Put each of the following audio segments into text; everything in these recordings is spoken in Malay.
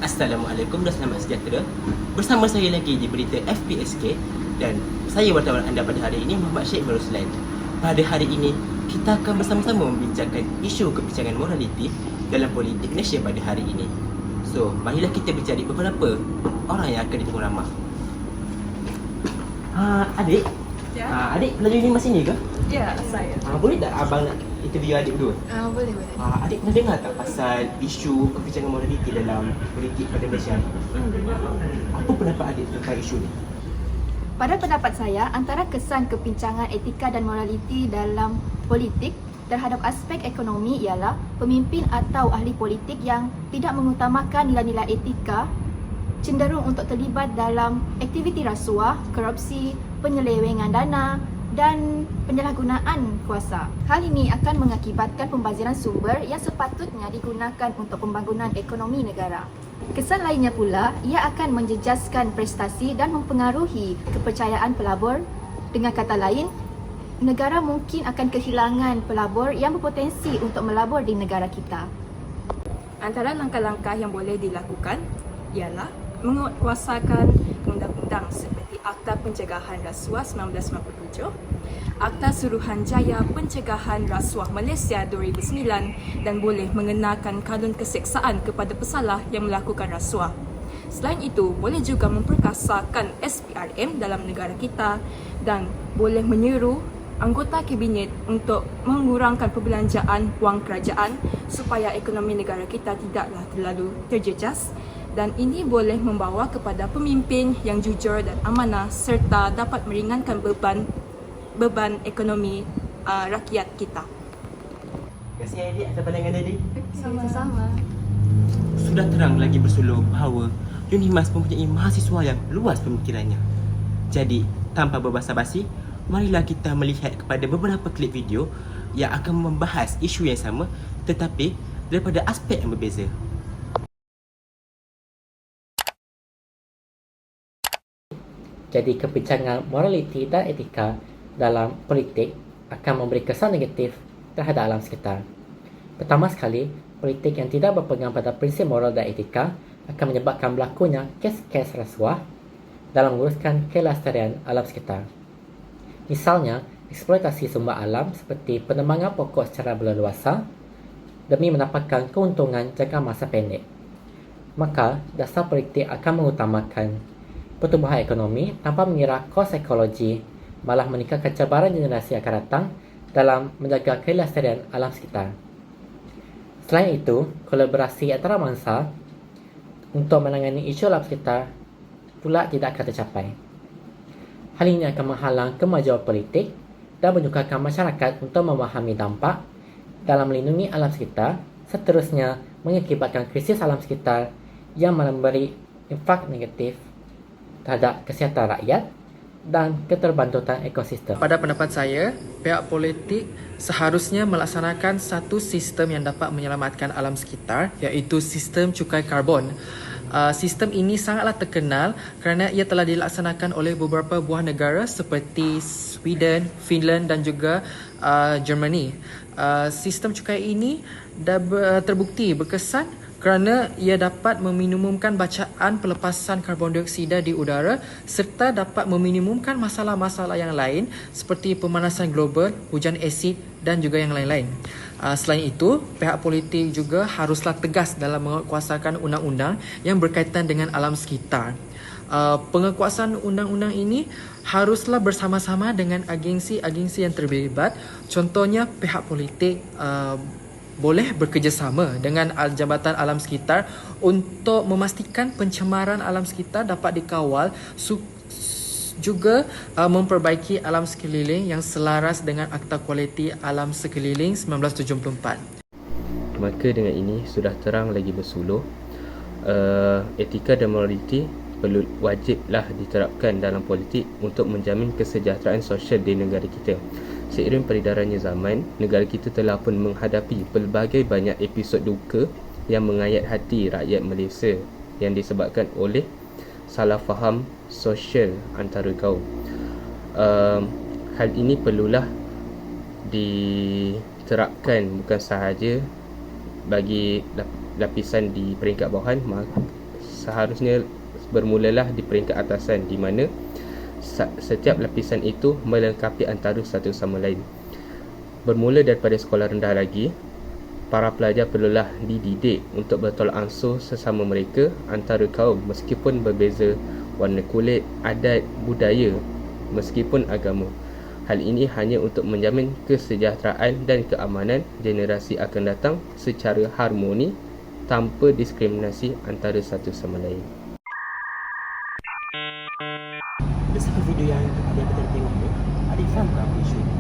Assalamualaikum dan selamat sejahtera. Bersama saya lagi di berita FPSK dan saya wartawan anda pada hari ini, Muhammad Syed Baruslan. Pada hari ini, kita akan bersama-sama membincangkan isu kebincangan moraliti dalam politik Malaysia pada hari ini. So, marilah kita mencari beberapa orang yang akan ditunggu ramah. Adik? Ya. Adik pelajar UNIMAS ini ke? Ya, saya. Boleh tak abang nak interview adik berdua? Boleh. Adik pernah dengar tak pasal isu kebincangan moraliti dalam politik pada Malaysia? Apa pendapat adik tentang isu ni? Pada pendapat saya, antara kesan kepincangan etika dan moraliti dalam politik terhadap aspek ekonomi ialah pemimpin atau ahli politik yang tidak mengutamakan nilai-nilai etika cenderung untuk terlibat dalam aktiviti rasuah, korupsi, penyelewengan dana dan penyalahgunaan kuasa. Hal ini akan mengakibatkan pembaziran sumber yang sepatutnya digunakan untuk pembangunan ekonomi negara. Kesan lainnya pula, ia akan menjejaskan prestasi dan mempengaruhi kepercayaan pelabur. Dengan kata lain, negara mungkin akan kehilangan pelabur yang berpotensi untuk melabur di negara kita. Antara langkah-langkah yang boleh dilakukan ialah menguatkuasakan undang-undang seperti Akta Pencegahan Rasuah 1997, Akta Suruhanjaya Pencegahan Rasuah Malaysia 2009 dan boleh mengenakan kadun keseksaan kepada pesalah yang melakukan rasuah. Selain itu, boleh juga memperkasakan SPRM dalam negara kita dan boleh menyeru anggota kabinet untuk mengurangkan perbelanjaan wang kerajaan supaya ekonomi negara kita tidaklah terlalu terjejas. Dan ini boleh membawa kepada pemimpin yang jujur dan amanah serta dapat meringankan beban ekonomi rakyat kita. Terima kasih adik atas pandangan adik. Sama-sama. Sudah terang lagi bersuluh bahawa UNIMAS mempunyai mahasiswa yang luas pemikirannya. Jadi, tanpa berbasa-basi, marilah kita melihat kepada beberapa klip video yang akan membahas isu yang sama tetapi daripada aspek yang berbeza. Jadi kebincangan moraliti dan etika dalam politik akan memberi kesan negatif terhadap alam sekitar. Pertama sekali, politik yang tidak berpegang pada prinsip moral dan etika akan menyebabkan berlakunya kes-kes rasuah dalam menguruskan kelestarian alam sekitar. Misalnya, eksploitasi sumber alam seperti penebangan pokok secara berleluasa demi mendapatkan keuntungan jangka masa pendek. Maka, dasar politik akan mengutamakan pertumbuhan ekonomi tanpa mengira kos ekologi, malah meningkatkan cabaran generasi akan datang dalam menjaga kelestarian alam sekitar. Selain itu, kolaborasi antara mangsa untuk menangani isu alam sekitar pula tidak akan tercapai. Hal ini akan menghalang kemajuan politik dan menyukarkan masyarakat untuk memahami dampak dalam melindungi alam sekitar, seterusnya mengakibatkan krisis alam sekitar yang memberi impak negatif terhadap kesihatan rakyat dan keterbantutan ekosistem. Pada pendapat saya, pihak politik seharusnya melaksanakan satu sistem yang dapat menyelamatkan alam sekitar, iaitu sistem cukai karbon. Sistem ini sangatlah terkenal kerana ia telah dilaksanakan oleh beberapa buah negara seperti Sweden, Finland dan juga Germany. Sistem cukai ini dah terbukti berkesan kerana ia dapat meminimumkan bacaan pelepasan karbon dioksida di udara serta dapat meminimumkan masalah-masalah yang lain seperti pemanasan global, hujan asid dan juga yang lain-lain. Selain itu, pihak politik juga haruslah tegas dalam menguatkuasakan undang-undang yang berkaitan dengan alam sekitar. Penguatkuasaan undang-undang ini haruslah bersama-sama dengan agensi-agensi yang terlibat. Contohnya, pihak politik boleh bekerjasama dengan Jabatan Alam Sekitar untuk memastikan pencemaran alam sekitar dapat dikawal, juga memperbaiki alam sekeliling yang selaras dengan Akta Kualiti Alam Sekeliling 1974. Maka dengan ini sudah terang lagi bersuluh, etika dan moraliti wajiblah diterapkan dalam politik untuk menjamin kesejahteraan sosial di negara kita. Seiring peredarannya zaman, negara kita telah pun menghadapi pelbagai banyak episod duka yang mengayat hati rakyat Malaysia yang disebabkan oleh salah faham sosial antara kaum. Hal ini perlulah diterapkan bukan sahaja bagi lapisan di peringkat bawahan, seharusnya bermulalah di peringkat atasan, di mana setiap lapisan itu melengkapi antara satu sama lain. Bermula daripada sekolah rendah lagi, para pelajar perlulah dididik untuk bertolak ansur sesama mereka antara kaum meskipun berbeza warna kulit, adat, budaya, meskipun agama. Hal ini hanya untuk menjamin kesejahteraan dan keamanan generasi akan datang secara harmoni tanpa diskriminasi antara satu sama lain. Berdasarkan video yang adik tengok ni, adik faham ke apa isu ni?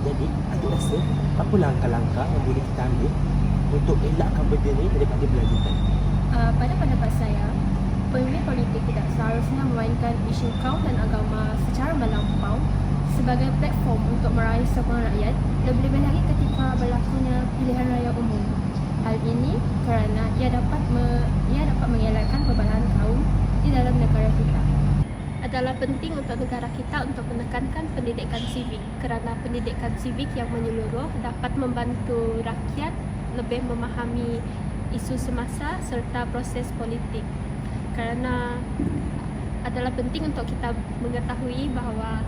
Jadi, adik rasa apa langkah-langkah yang boleh kita ambil untuk elakkan benda ni daripada berlanjutan? Pada pendapat saya, pemimpin politik tidak seharusnya memainkan isu kaum dan agama secara melampau sebagai platform untuk meraih sokongan rakyat, lebih-lebih lagi ketika berlakunya pilihan raya umum. Hal ini kerana ia dapat mengelakkan perbalahan kaum di dalam negara kita. Adalah penting untuk negara kita untuk menekankan pendidikan sivik kerana pendidikan sivik yang menyeluruh dapat membantu rakyat lebih memahami isu semasa serta proses politik. Kerana adalah penting untuk kita mengetahui bahawa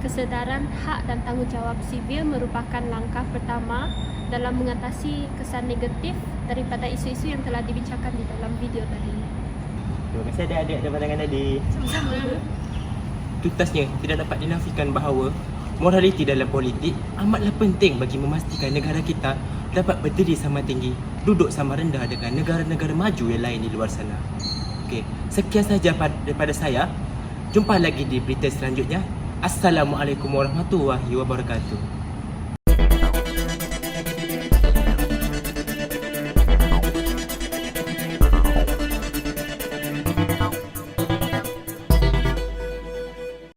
kesedaran hak dan tanggungjawab sivil merupakan langkah pertama dalam mengatasi kesan negatif daripada isu-isu yang telah dibincangkan di dalam video tadi. Terima kasih adik-adik atas pandangan adik. Sama-sama. Tuntasnya tidak dapat dinafikan bahawa moraliti dalam politik amatlah penting bagi memastikan negara kita dapat berdiri sama tinggi, duduk sama rendah dengan negara-negara maju yang lain di luar sana. Okey, sekian sahaja daripada saya. Jumpa lagi di berita selanjutnya. Assalamualaikum warahmatullahi wabarakatuh.